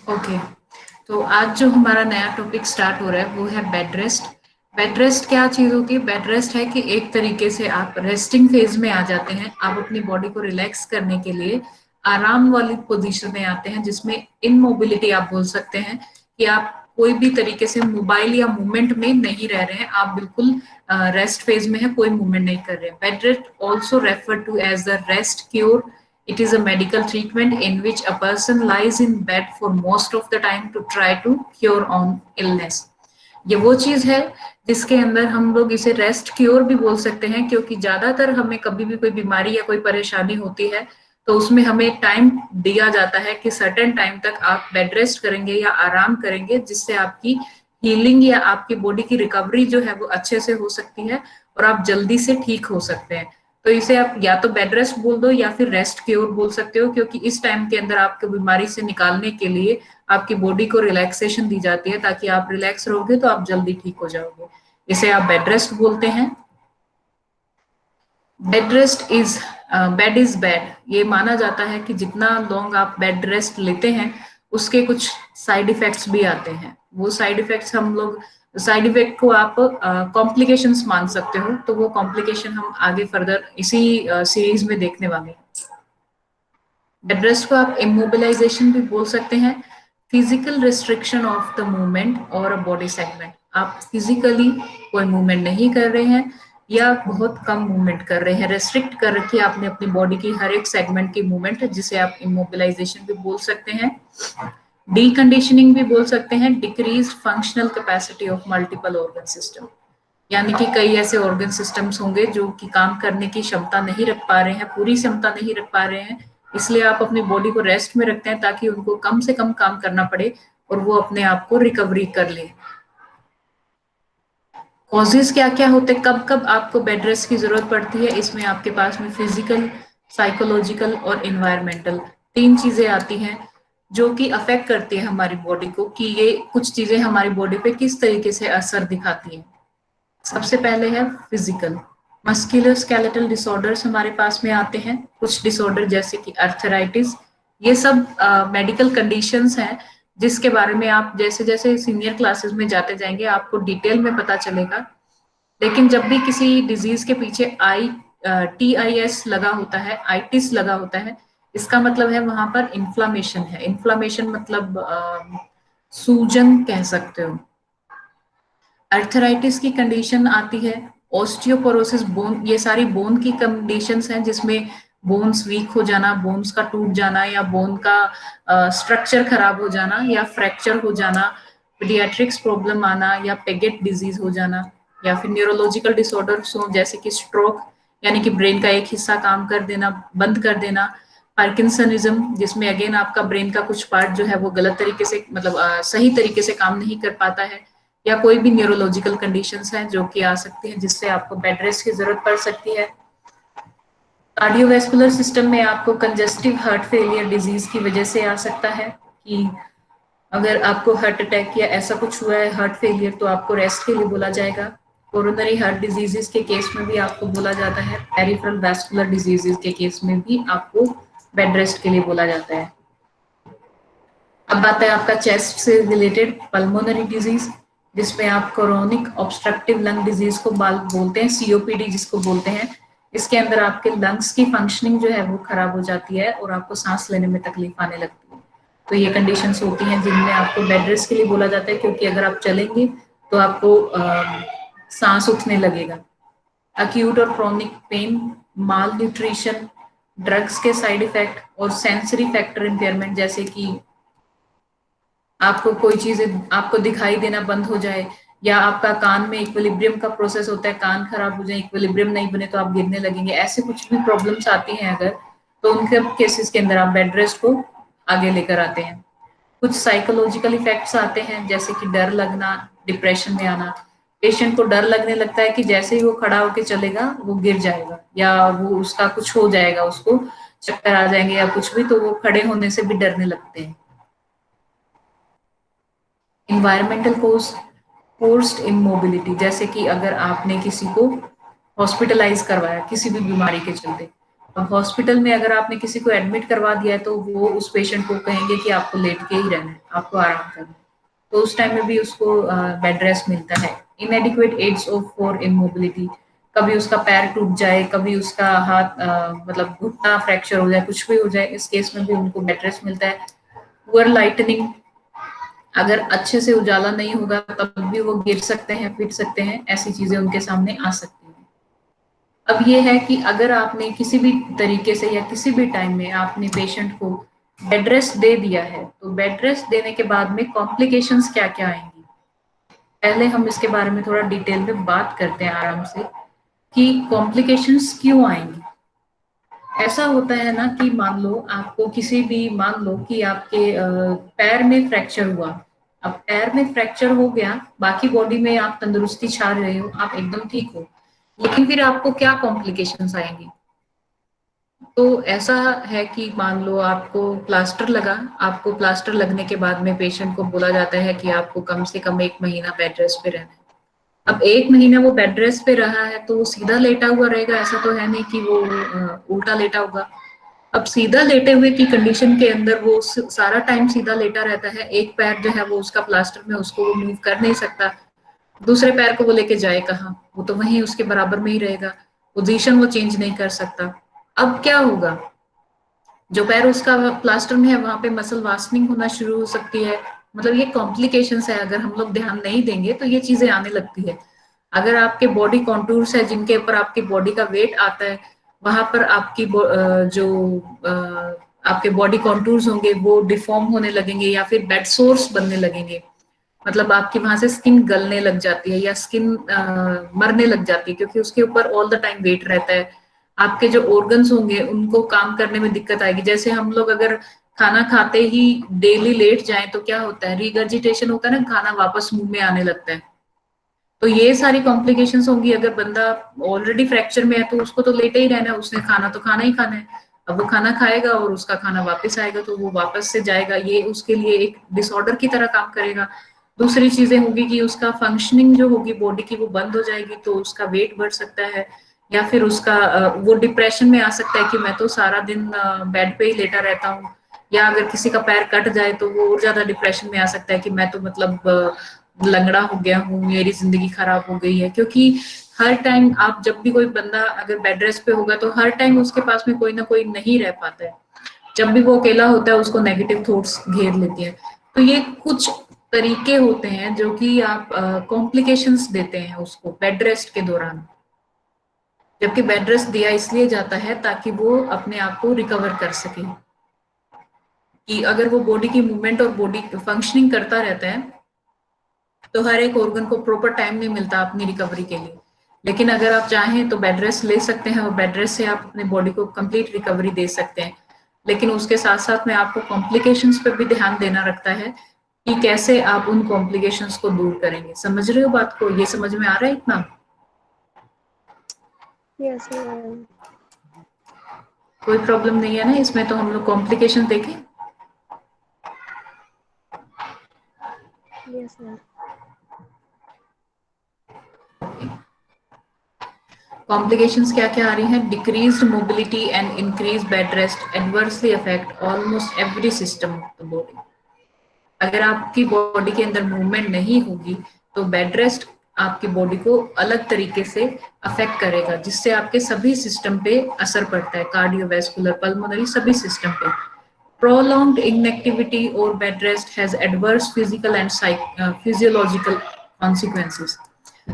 Okay, तो आज जो हमारा नया टॉपिक स्टार्ट हो रहा है वो है बेड रेस्ट। बेड रेस्ट क्या चीज होती है? बेड रेस्ट है कि एक तरीके से आप रेस्टिंग फेज में आ जाते हैं, आप अपनी बॉडी को रिलैक्स करने के लिए आराम वाली पोजीशन में आते हैं, जिसमें इनमोबिलिटी आप बोल सकते हैं कि आप कोई भी तरीके से मोबाइल या मूवमेंट में नहीं रह रहे हैं, आप बिल्कुल रेस्ट फेज में है, कोई मूवमेंट नहीं कर रहे हैं। Bed rest also refer to as the rest cure. It is a medical treatment in which a person lies in bed for most of the time to try to cure on illness. ये वो चीज है जिसके अंदर हम लोग इसे rest cure भी बोल सकते हैं, क्योंकि ज्यादातर हमें कभी भी कोई बीमारी या कोई परेशानी होती है तो उसमें हमें टाइम दिया जाता है कि सर्टेन टाइम तक आप बेड रेस्ट करेंगे या आराम करेंगे, जिससे आपकी हीलिंग या आपकी बॉडी की रिकवरी जो है वो अच्छे से हो सकती है और आप जल्दी से ठीक हो सकते हैं। तो इसे आप या तो बेड रेस्ट बोल दो या फिर रेस्ट क्योर बोल सकते हो, क्योंकि इस टाइम के अंदर आपको बीमारी से निकालने के लिए आपकी बॉडी को रिलैक्सेशन दी जाती है, ताकि आप रिलैक्स रहोगे तो आप जल्दी ठीक हो जाओगे। इसे आप बेड रेस्ट बोलते हैं। Bed rest is bed is bed, ये माना जाता है कि जितना लॉन्ग आप बेड रेस्ट लेते हैं उसके कुछ साइड इफेक्ट्स भी आते हैं। वो साइड इफेक्ट्स हम लोग साइड इफेक्ट को आप कॉम्प्लिकेशंस मान सकते हो, तो वो कॉम्प्लिकेशन हम आगे फर्दर इसी सीरीज में देखने वाले हैं। बेड रेस्ट को आप इमोबिलाइजेशन भी बोल सकते हैं। Physical restriction of the movement और अ बॉडी सेगमेंट, आप फिजिकली कोई मूवमेंट नहीं कर रहे हैं या बहुत कम मूवमेंट कर रहे हैं, रेस्ट्रिक्ट कर रखी है आपने अपनी बॉडी की हर एक सेगमेंट की मूवमेंट, जिसे आप इमोबिलाइजेशन भी बोल सकते हैं। डीकंडीशनिंग भी बोल सकते हैं, decrease functional capacity of multiple organ system, यानी कि कई ऐसे ऑर्गन सिस्टम्स होंगे जो कि काम करने की क्षमता नहीं रख पा रहे हैं, पूरी क्षमता नहीं रख पा रहे हैं, इसलिए आप अपनी बॉडी को रेस्ट में रखते हैं ताकि उनको कम से कम काम करना पड़े और वो अपने आप को रिकवरी कर ले। कॉजेज क्या क्या होते हैं, कब कब आपको बेड रेस्ट की जरूरत पड़ती है? इसमें आपके पास में फिजिकल, साइकोलॉजिकल और इन्वायरमेंटल तीन चीजें आती हैं जो कि अफेक्ट करती है हमारी बॉडी को, कि ये कुछ चीजें हमारी बॉडी पे किस तरीके से असर दिखाती हैं। सबसे पहले है फिजिकल। मस्कुलर स्केलेटल डिसऑर्डर्स हमारे पास में आते हैं, कुछ डिसऑर्डर जैसे कि अर्थराइटिस। ये सब मेडिकल कंडीशंस हैं जिसके बारे में आप जैसे जैसे सीनियर क्लासेस में जाते जाएंगे आपको डिटेल में पता चलेगा। लेकिन जब भी किसी डिजीज के पीछे TIS लगा होता है, आइटिस लगा होता है, इसका मतलब है वहां पर इन्फ्लामेशन है। इन्फ्लामेशन मतलब सूजन कह सकते हो। अर्थराइटिस की कंडीशन आती है, ऑस्टियोपोरोसिस बोन, ये सारी बोन की कंडीशंस हैं जिसमें बोन्स वीक हो जाना, बोन्स का टूट जाना या बोन का स्ट्रक्चर खराब हो जाना या फ्रैक्चर हो जाना, पीडियाट्रिक्स प्रॉब्लम आना या पेगेट डिजीज हो जाना, या फिर न्यूरोलॉजिकल डिसऑर्डर्स हो जैसे कि स्ट्रोक, यानी कि ब्रेन का एक हिस्सा काम कर देना, बंद कर देना। पार्किंसनिज्म, जिसमें अगेन आपका ब्रेन का कुछ पार्ट जो है वो गलत तरीके से मतलब सही तरीके से काम नहीं कर पाता है, या कोई भी न्यूरोलॉजिकल कंडीशंस हैं जो कि आ सकती हैं जिससे आपको बेड रेस्ट की जरूरत पड़ सकती है। कार्डियोवैस्कुलर सिस्टम में आपको कंजेस्टिव हार्ट फेलियर डिजीज की वजह से आ सकता है, कि अगर आपको हार्ट अटैक या ऐसा कुछ हुआ है, हार्ट फेलियर, तो आपको रेस्ट के लिए बोला जाएगा। कोरोनरी हार्ट डिजीजेस के केस में भी आपको बोला जाता है, पेरिफेरल वैस्कुलर डिजीजेस के केस में भी आपको बेड रेस्ट के लिए बोला जाता है। अब आता है आपका चेस्ट से रिलेटेड पल्मोनरी डिजीज, जिसमें आप क्रोनिक ऑब्स्ट्रक्टिव लंग डिजीज को बोलते हैं, COPD जिसको बोलते हैं। इसके अंदर आपके लंग्स की फंक्शनिंग जो है वो खराब हो जाती है और आपको सांस लेने में तकलीफ आने लगती है। तो ये कंडीशंस होती हैं जिनमें आपको बेड रेस्ट के लिए बोला जाता है, क्योंकि अगर आप चलेंगे तो आपको सांस उठने लगेगा। अक्यूट और क्रोनिक पेन, माल न्यूट्रिशन, ड्रग्स के साइड इफेक्ट और सेंसरी फैक्टर इम्पेयरमेंट, जैसे कि आपको कोई चीज आपको दिखाई देना बंद हो जाए, या आपका कान में इक्विलिब्रियम का प्रोसेस होता है, कान खराब हो जाए, इक्विलिब्रियम नहीं बने तो आप गिरने लगेंगे, ऐसे कुछ भी प्रॉब्लम्स आती हैं अगर, तो उनके केसेस के अंदर आप बेड रेस्ट को आगे लेकर आते हैं। कुछ साइकोलॉजिकल इफेक्ट्स आते हैं जैसे कि डर लगना, डिप्रेशन में आना। पेशेंट को डर लगने लगता है कि जैसे ही वो खड़ा होकर चलेगा वो गिर जाएगा या वो उसका कुछ हो जाएगा, उसको चक्कर आ जाएंगे या कुछ भी, तो वो खड़े होने से भी डरने लगते हैं। इन्वायरमेंटल कोज, फोर्स्ड इमोबिलिटी, जैसे कि अगर आपने किसी को हॉस्पिटलाइज करवाया किसी भी बीमारी के चलते, अब हॉस्पिटल में अगर आपने किसी को एडमिट करवा दिया है तो वो उस पेशेंट को कहेंगे कि आपको लेट के ही रहना है, आपको आराम करना है, तो उस टाइम में भी उसको बेड रेस्ट मिलता है। Inadequate aids of for immobility, कभी उसका पैर टूट जाए, कभी उसका हाथ मतलब घुटना फ्रैक्चर हो जाए, कुछ भी हो जाए, इस केस में भी उनको बेड रेस्ट मिलता है। पुअर लाइटनिंग, अगर अच्छे से उजाला नहीं होगा तब भी वो गिर सकते हैं, पिट सकते हैं, ऐसी चीजें उनके सामने आ सकती हैं। अब ये है कि अगर आपने किसी भी तरीके से या किसी भी टाइम में आपने पेशेंट को बेड रेस्ट दे दिया है, तो बेड रेस्ट देने के बाद में कॉम्प्लिकेशंस क्या क्या आएंगी, पहले हम इसके बारे में थोड़ा डिटेल में बात करते हैं आराम से कि कॉम्प्लिकेशंस क्यों आएंगी। ऐसा होता है ना कि मान लो आपको किसी भी, मान लो कि आपके पैर में फ्रैक्चर हुआ। अब पैर में फ्रैक्चर हो गया, बाकी बॉडी में आप तंदुरुस्ती छा रहे हो, आप एकदम ठीक हो, लेकिन फिर आपको क्या कॉम्प्लिकेशंस आएंगी। तो ऐसा है कि मान लो आपको प्लास्टर लगा, आपको प्लास्टर लगने के बाद में पेशेंट को बोला जाता है कि आपको कम से कम 1 महीना बेड रेस्ट पे रहना है। अब 1 महीना वो बेड रेस्ट पे रहा है तो वो सीधा लेटा हुआ रहेगा, ऐसा तो है नहीं कि वो उल्टा लेटा होगा। अब सीधा लेटे हुए की कंडीशन के अंदर वो सारा टाइम सीधा लेटा रहता है, एक पैर जो है वो उसका प्लास्टर में, उसको वो मूव कर नहीं सकता, दूसरे पैर को वो लेके जाए कहाँ, वो तो वहीं उसके बराबर में ही रहेगा, पोजीशन वो चेंज नहीं कर सकता। अब क्या होगा, जो पैर उसका प्लास्टर में है वहां पे मसल वास्निंग होना शुरू हो सकती है। मतलब ये कॉम्प्लिकेशंस है, अगर हम लोग ध्यान नहीं देंगे तो ये चीजें आने लगती है। अगर आपके बॉडी कॉन्टूर्स है जिनके ऊपर आपकी बॉडी का वेट आता है, वहां पर आपकी जो आपके बॉडी कॉन्टूर्स होंगे वो डिफॉर्म होने लगेंगे या फिर बेड सोर्स बनने लगेंगे। मतलब आपकी वहां से स्किन गलने लग जाती है या स्किन मरने लग जाती है, क्योंकि उसके ऊपर ऑल द टाइम वेट रहता है। आपके जो ऑर्गन्स होंगे उनको काम करने में दिक्कत आएगी। जैसे हम लोग अगर खाना खाते ही डेली लेट जाएं तो क्या होता है, रिगर्जिटेशन होता है ना, खाना वापस मुंह में आने लगता है। तो ये सारी कॉम्प्लिकेशंस होंगी। अगर बंदा ऑलरेडी फ्रैक्चर में है तो उसको तो लेटे ही रहना है, उसने खाना तो खाना ही खाना है। अब वो खाना खाएगा और उसका खाना वापस आएगा तो वो वापस से जाएगा, ये उसके लिए एक डिसऑर्डर की तरह काम करेगा। दूसरी चीजें होगी कि उसका फंक्शनिंग जो होगी बॉडी की वो बंद हो जाएगी, तो उसका वेट बढ़ सकता है, या फिर उसका वो डिप्रेशन में आ सकता है कि मैं तो सारा दिन बेड पे ही लेटा रहता हूँ। या अगर किसी का पैर कट जाए तो वो और ज्यादा डिप्रेशन में आ सकता है कि मैं तो मतलब लंगड़ा हो गया हूँ, मेरी जिंदगी खराब हो गई है। क्योंकि हर टाइम आप, जब भी कोई बंदा अगर बेड रेस्ट पे होगा तो हर टाइम उसके पास में कोई ना कोई नहीं रह पाता है। जब भी वो अकेला होता है उसको नेगेटिव थॉट्स घेर लेती है। तो ये कुछ तरीके होते हैं जो कि आप कॉम्प्लिकेशंस देते हैं उसको बेड रेस्ट के दौरान। जबकि बेड रेस्ट दिया इसलिए जाता है ताकि वो अपने आप को रिकवर कर सके, कि अगर वो बॉडी की मूवमेंट और बॉडी फंक्शनिंग करता रहता है तो हर एक ऑर्गन को प्रॉपर टाइम नहीं मिलता अपनी रिकवरी के लिए। लेकिन अगर आप चाहें तो बेड रेस्ट ले सकते हैं और बेड रेस्ट से आप अपने बॉडी को कंप्लीट रिकवरी दे सकते हैं। लेकिन उसके साथ साथ में आपको कॉम्प्लिकेशंस पे भी ध्यान देना रखता है कि कैसे आप उन कॉम्प्लिकेशंस को दूर करेंगे। समझ रहे हो बात को, ये समझ में आ रहा है इतना? Yes ma'am. कोई प्रॉब्लम नहीं है ना इसमें? तो हम लोग कॉम्प्लिकेशन देखें। Yes ma'am. कॉम्प्लिकेशंस क्या क्या आ रही हैं? Decreased mobility and increase bed rest adversely affect almost every system of the body. अगर आपकी बॉडी के अंदर मूवमेंट नहीं होगी तो बेड रेस्ट आपकी बॉडी को अलग तरीके से अफेक्ट करेगा, जिससे आपके सभी सिस्टम पे असर पड़ता है, कार्डियोवैस्कुलर, पल्मोनरी, सभी सिस्टम पे। प्रोलॉन्ग्ड इनएक्टिविटी और bed rest has adverse physical and physiological consequences.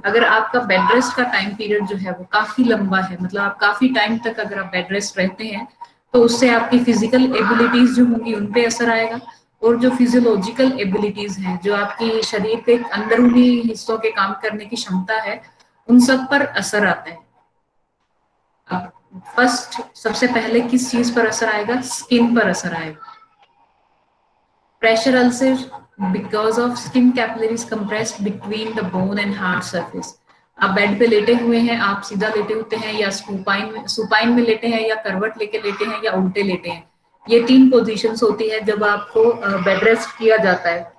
अगर आपका बेड रेस्ट का टाइम पीरियड जो है वो काफी लंबा है, मतलब आप काफी टाइम तक अगर आप बेड रेस्ट रहते हैं, तो उससे आपकी फिजिकल एबिलिटीज जो होंगी उन पे असर आएगा। और जो फिजियोलॉजिकल एबिलिटीज हैं, जो आपकी शरीर के अंदरूनी हिस्सों के काम करने की क्षमता है, उन सब पर असर आता है। अब फर्स्ट, सबसे पहले किस चीज पर असर आएगा? स्किन पर असर आएगा। Pressure ulcer because of skin capillaries compressed between the bone and hard surface। आप बेड पे लेटे हुए हैं, आप सीधा लेटे होते हैं या सुपाइन में लेटे हैं या करवट लेके लेटे हैं या उल्टे लेटे हैं। ये 3 पोजीशंस होती है जब आपको बेड रेस्ट किया जाता है।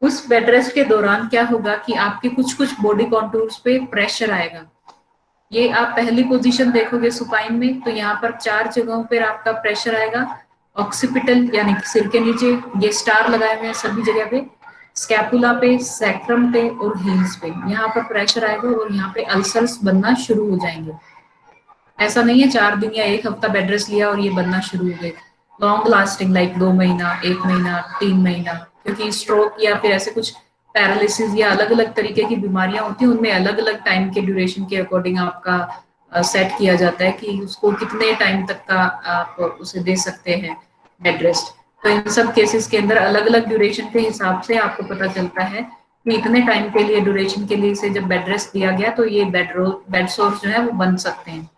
उस बेड रेस्ट के दौरान क्या होगा कि आपके कुछ कुछ बॉडी कॉन्टूर्स पे प्रेशर आएगा। ये आप पहली पोजीशन देखोगे सुपाइन में, तो यहाँ पर 4 जगहों पर आपका प्रेशर आएगा। ऑक्सीपिटल यानी कि सिर के नीचे, ये स्टार लगाए हुए हैं सभी जगह पे, स्कैपुला पे, सैक्रम पे और हील्स पे, यहाँ पर प्रेशर आएगा और यहाँ पे अल्सर्स बनना शुरू हो जाएंगे। ऐसा नहीं है 4 दिन या 1 हफ्ता बेड रेस्ट लिया और ये बनना शुरू हो गए, लॉन्ग लास्टिंग लाइक 2 महीना, 1 महीना, 3 महीना, क्योंकि स्ट्रोक या फिर ऐसे कुछ पैरालिसिस या अलग अलग तरीके की बीमारियां होती हैं, उनमें अलग अलग टाइम के ड्यूरेशन के अकॉर्डिंग आपका सेट किया जाता है कि उसको कितने टाइम तक का आप उसे दे सकते हैं बेड रेस्ट। तो इन सब केसेस के अंदर अलग अलग ड्यूरेशन के हिसाब से आपको पता चलता है कि इतने टाइम के लिए, ड्यूरेशन के लिए इसे जब बेड रेस्ट दिया गया तो ये बेड सोर्स जो है वो बन सकते हैं।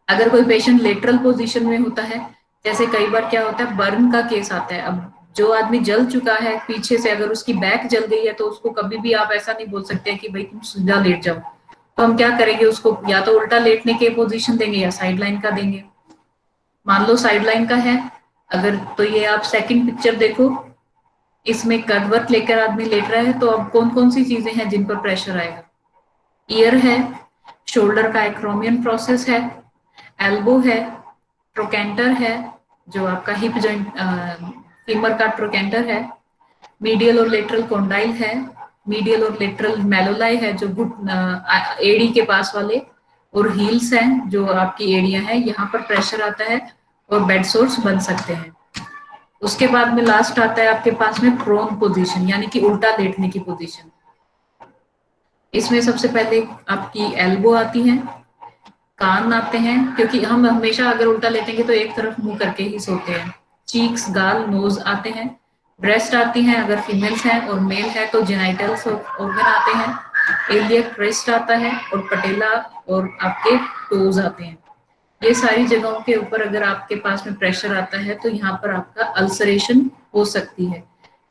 अगर कोई पेशेंट लेटरल पोजीशन में होता है, जैसे कई बार क्या होता है बर्न का केस आता है, अब जो आदमी जल चुका है पीछे से, अगर उसकी बैक जल गई है तो उसको कभी भी आप ऐसा नहीं बोल सकते कि भाई तुम सीधा लेट जाओ। तो हम क्या करेंगे, उसको या तो उल्टा लेटने के पोजीशन देंगे या साइड लाइन का देंगे। मान लो साइड लाइन का है अगर, तो ये आप सेकंड पिक्चर देखो, इसमें कटवर्क लेकर आदमी लेट रहा है, तो अब कौन कौन सी चीजें हैं जिन पर प्रेशर आएगा। ईयर है, शोल्डर का एक्रोमियन प्रोसेस है, एल्बो है, ट्रोकेंटर है जो आपका हिप जॉइंट फीमर का ट्रोकेंटर है, मीडियल और लेटरल कॉन्डाइल है, मीडियल और लेटरल मेलोलाई है जो एड़ी के पास वाले, और हील्स हैं जो आपकी एड़ियां हैं, यहाँ पर प्रेशर आता है और बेड सोर्स बन सकते हैं। उसके बाद में लास्ट आता है आपके पास में प्रोन पोजीशन यानी कि उल्टा लेटने की पोजीशन। इसमें सबसे पहले आपकी एल्बो आती है, कान आते हैं, क्योंकि हम हमेशा अगर उल्टा लेटेंगे तो एक तरफ मुंह करके ही सोते हैं। चीक्स, गाल, नोज आते हैं, ब्रेस्ट आती हैं अगर फीमेल्स हैं, और मेल है तो जेनाइटल्स ऑर्गन आते हैं, एलियक क्रेस्ट आता है, और पटेला और आपके टोज आते हैं। ये सारी जगहों के ऊपर अगर आपके पास में प्रेशर आता है तो यहाँ पर आपका अल्सरेशन हो सकती है।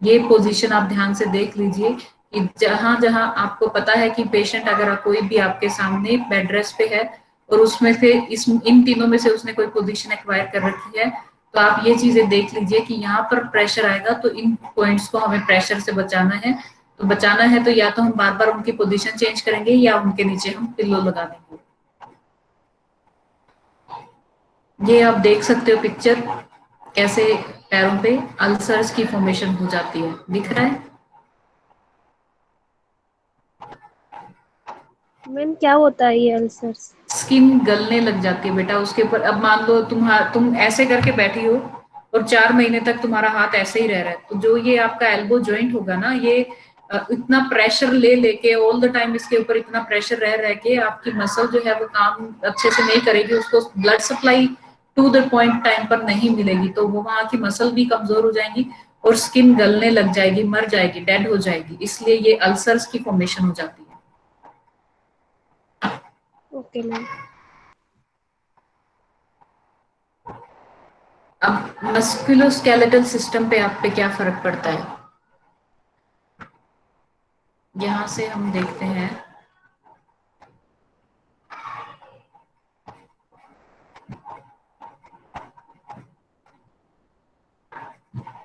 ये पोजीशन आप ध्यान से देख लीजिए कि जहां जहां आपको पता है कि पेशेंट अगर कोई भी आपके सामने बेड रेस्ट पे है और उसमें से इन तीनों में से उसने कोई पोजीशन एक्वायर कर रखी है, तो आप ये चीजें देख लीजिए कि यहाँ पर प्रेशर आएगा तो इन पॉइंट्स को हमें प्रेशर से बचाना है। तो बचाना है तो या तो हम बार बार उनकी पोजीशन चेंज करेंगे या उनके नीचे हम पिल्लो लगा देंगे। ये आप देख सकते हो पिक्चर, कैसे पैरों पे अल्सर्स की फॉर्मेशन हो जाती है, दिख रहा है। मैम क्या होता है ये अल्सर्स? स्किन गलने लग जाती है बेटा उसके ऊपर। अब मान लो तुम ऐसे करके बैठी हो और 4 महीने तक तुम्हारा हाथ ऐसे ही रह रहा है, तो जो ये आपका एल्बो जॉइंट होगा ना, ये इतना प्रेशर ले लेके ऑल द टाइम इसके ऊपर इतना प्रेशर रह रह के आपकी मसल जो है वो काम अच्छे से नहीं करेगी, उसको blood supply to the point time पर नहीं मिलेगी, तो वो वहां की मसल भी कमजोर हो जाएंगी और स्किन गलने लग जाएगी, मर जाएगी, डेड हो जाएगी। इसलिए ये अल्सर्स की फॉर्मेशन हो जाती है। Okay ma'am. अब मस्कुलोस्केलेटल सिस्टम पे आप पे क्या फर्क पड़ता है, यहाँ से हम देखते हैं।